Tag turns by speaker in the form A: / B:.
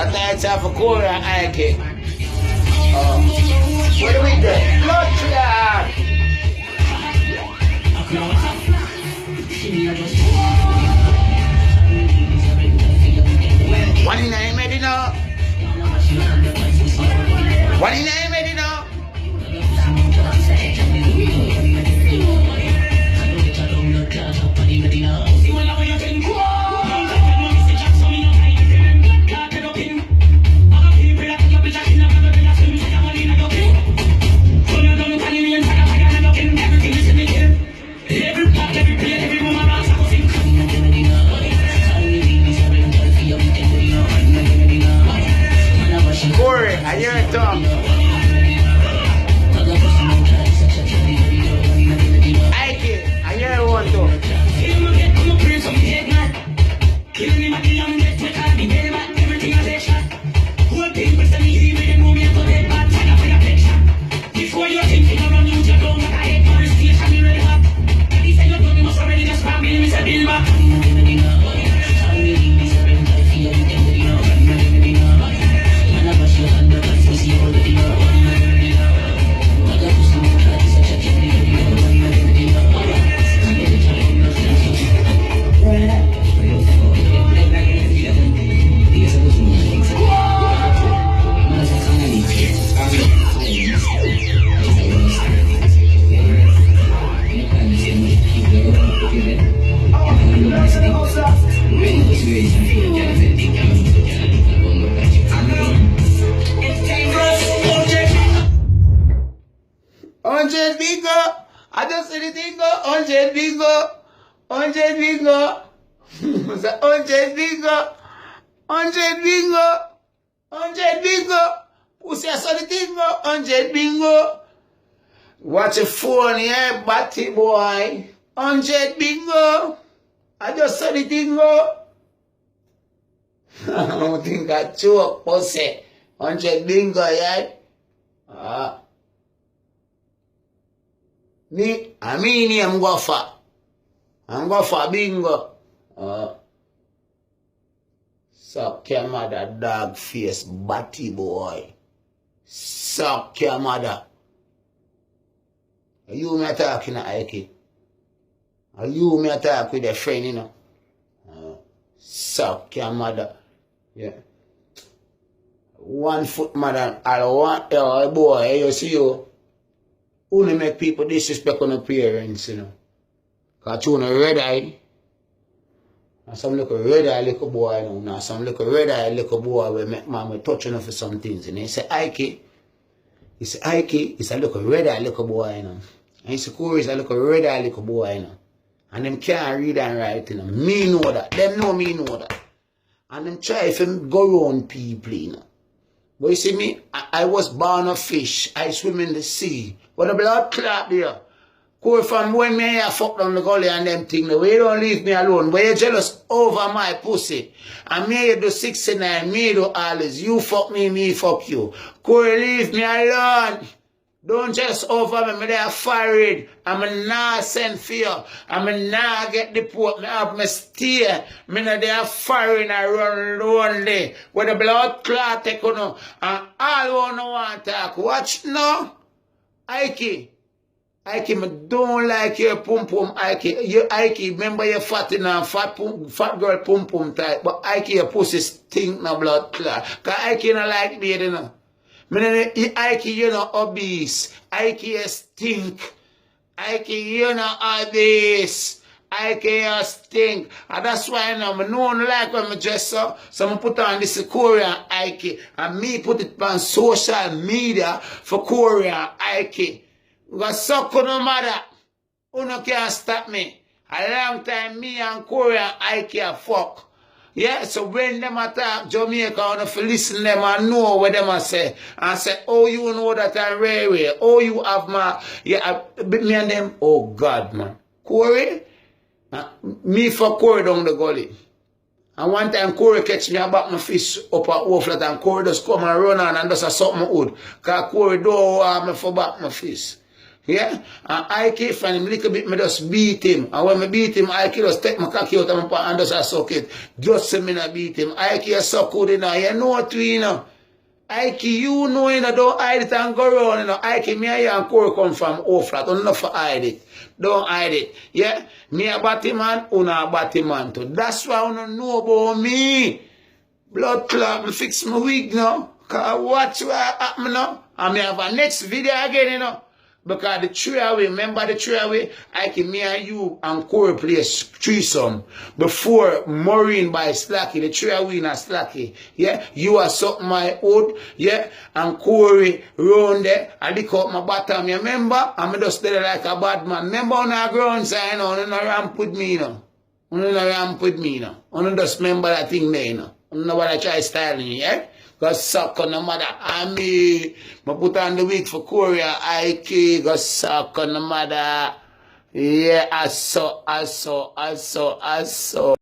A: What I tell for Corey and Ike? What do we do? Blood clot! What in I made it now? What in I made it now? Corey, I hear it talk. Ike, I hear it one talk. I just said the thing go, 100 bingo, 100 bingo, 100 bingo, 100 bingo, 100 bingo. Pussy, I saw the thing go, 100 bingo. Watch your phone here, batty boy. 100 bingo. I just saw the thing go. I don't think I choke, pussy. 100 bingo, yeah? I mean, I'm go for. I'm go for bingo. Suck your mother, dog face, batty boy. Suck your mother. Are you me talking to Ike? Are you me talk with a friend, you know? Suck your mother. Yeah. 1 foot mother, I want boy, you see you. Only make people disrespect on appearance, you know. Because you know red eye. And some little red eye little boy, you know. Now some little red eye little boy will make mama touch enough for some things. And he say, Ike. He say, Ike is a little red eye little boy, you know. And he say, Corey is a little red eye little boy, you know. And them can't read and write, you know. Me know that. Them know me know that. And them try to go around people, you know. But you see me, I was born a fish. I swim in the sea. But the blood clot there. Go from when me here fuck down the gully and them thing. The way you don't leave me alone. But you're jealous over my pussy. And me you do 69, me do all this. You fuck me fuck you. Corey, leave me alone. Don't just over me. Me there fired. I'm a nah send for you. I'm a nah get deport. Me have me stay. Me no there firing and run lonely. Where the blood clot take on. And all who no want to talk. Watch now. Ike. Ike, me don't like your pum pum, Ike. You Ike, remember your fat in a fat girl pum pum type. But Ike, your pussy stink no blood clot. Cause Ike no like me, you know. Ike, you know, obese. Ike, you stink. Ike, you know, obese. Ike, you stink. And that's why I know, I don't like when I dress up. So I put on this Korean Ike. And me put it on social media for Korean Ike. Because suck no matter. Who no can't stop me. A long time, me and Korean Ike are fuck. Yeah, so when them attack Jamaica, I want to listen to them and know what them say. And say, oh, you know that I'm rare. Oh, you have my, yeah, me and them, oh God, man. Corey, me for Corey down the gully. And one time Corey catch me about my fish up at Overflat and Corey just come and run on and just a something wood. Because Corey don't want me for back my fish. Yeah? And Ike from him little bit, me just beat him. And when me beat him, Ike just take my cocky out of my pot and just suck it. Just so me not beat him. Ike, you suck good, you know. You know what we, you know. Ike, you know, you know, don't hide it and go around, you know. Ike, me and you and Corey come from O-flat. Don't enough for hide it. Don't hide it. Yeah? Me a batty man, una a batty man too. That's why you don't know about me. Blood clot, me fix my wig now. Cause watch what happen now. And me have a next video again, you know. Because the three away, remember the three away? I can me and you and Corey play threesome. Before Maureen by Slacky, the three away in a Slacky. Yeah? You are something my old, yeah? And Corey round there, I lick up my bottom, you remember? I'm just there like a bad man. Remember on our ground sign, on the ramp with me, you know. On the ramp with me, you know. On just remember that thing there, you know. Nobody try styling me, yeah? Go suck on the mother. I mean, I put on the wig for Korea. Ike, go suck on the mother. Yeah, I saw.